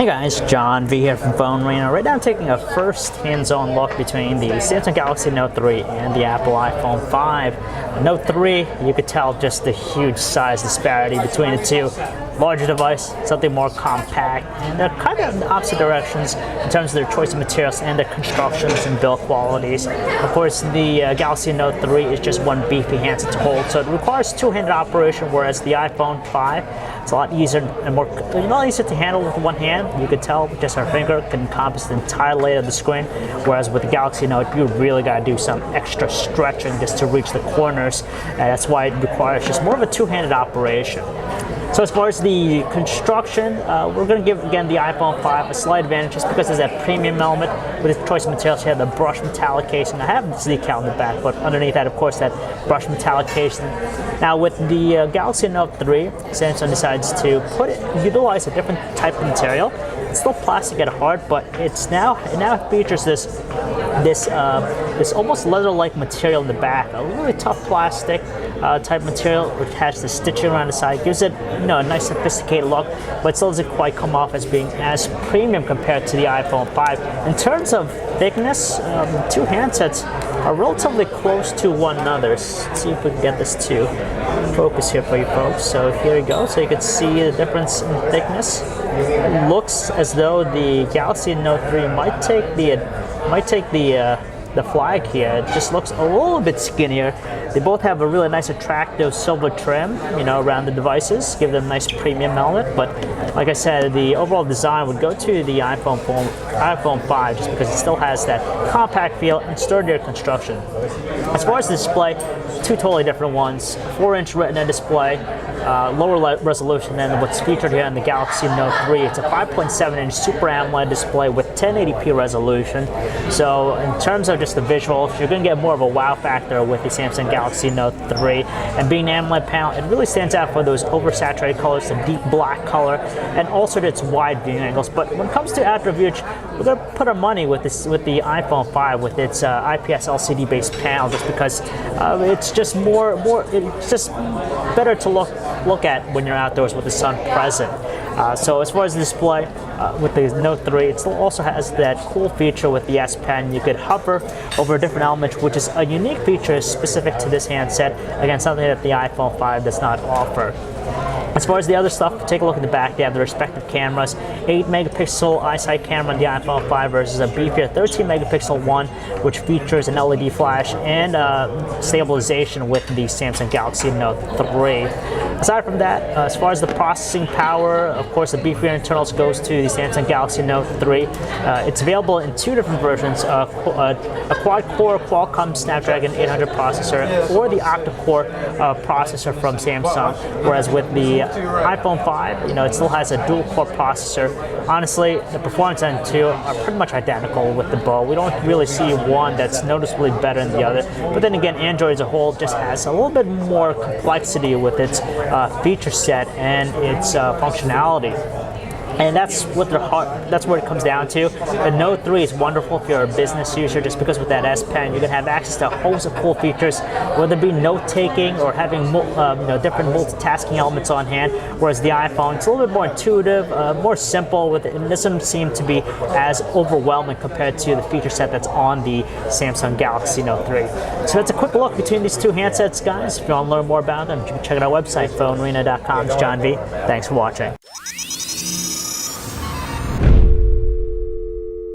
Hey guys, John V here from Phone Arena. Right now I'm taking a first hands-on look between the Samsung Galaxy Note 3 and the Apple iPhone 5. Note 3, you could tell just the huge size disparity between the two. Larger device, something more compact, and they're kind of in the opposite directions in terms of their choice of materials and their constructions and build qualities. Of course, the Galaxy Note 3 is just one beefy handset to hold, so it requires two-handed operation, whereas the iPhone 5 it's a lot easier and more easier to handle with one hand. You could tell with just our finger can encompass the entire length of the screen, whereas with the Galaxy Note, you really got to do some extra stretching just to reach the corners, and that's why it requires just more of a two-handed operation. So as far as the construction, we're going to give, again, the iPhone 5 a slight advantage just because there's that premium element with its choice of materials. You have the brushed metallic casing. I have the decal in the back, but underneath that, of course, that brushed metallic casing. Now with the Galaxy Note 3, Samsung decides to utilize a different type of material. It's still plastic at heart, but it now features this almost leather-like material in the back, a really tough plastic type material which has the stitching around the side. Gives it a nice sophisticated look, but still doesn't quite come off as being as premium compared to the iPhone 5. In terms of thickness, two handsets are relatively close to one another. Let's see if we can get this to focus here for you folks. So here we go. So you can see the difference in thickness. It looks as though the Galaxy Note 3 might take the flag here. It just looks a little bit skinnier. They both have a really nice attractive silver trim, around the devices, give them a nice premium element. But like I said, the overall design would go to the iPhone 5 just because it still has that compact feel and sturdier construction. As far as the display, two totally different ones. 4-inch Retina display, lower resolution than what's featured here in the Galaxy Note 3. It's a 5.7-inch Super AMOLED display with 1080p resolution. So in terms of just the visuals, you're going to get more of a wow factor with the Samsung Galaxy Note 3. And being an AMOLED panel, it really stands out for those oversaturated colors, the deep black color, and also its wide viewing angles. But when it comes to attributes, we're going to put our money with the iPhone 5 with its IPS LCD-based panel, just because it's just it's just better to look at when you're outdoors with the sun present. So as far as the display, with the Note 3, it still also has that cool feature with the S Pen. You could hover over different elements, which is a unique feature specific to this handset. Again, something that the iPhone 5 does not offer. As far as the other stuff, take a look at the back. They have the respective cameras. 8-megapixel iSight camera on the iPhone 5 versus a beefier 13-megapixel one, which features an LED flash and stabilization with the Samsung Galaxy Note 3. Aside from that, as far as the processing power, of course, the beefier internals goes to the Samsung Galaxy Note 3. It's available in two different versions, a quad-core Qualcomm Snapdragon 800 processor or the octa-core processor from Samsung, whereas with the iPhone 5, it still has a dual-core processor. Honestly, the performance on the two are pretty much identical with the both. We don't really see one that's noticeably better than the other. But then again, Android as a whole just has a little bit more complexity with its feature set and its functionality. And that's where it comes down to. The Note 3 is wonderful if you're a business user, just because with that S Pen, you're going to have access to a host of cool features, whether it be note-taking or having different multitasking elements on hand, whereas the iPhone, it's a little bit more intuitive, more simple, it doesn't seem to be as overwhelming compared to the feature set that's on the Samsung Galaxy Note 3. So that's a quick look between these two handsets, guys. If you want to learn more about them, you can check out our website, phonearena.com. It's John V. Thanks for watching.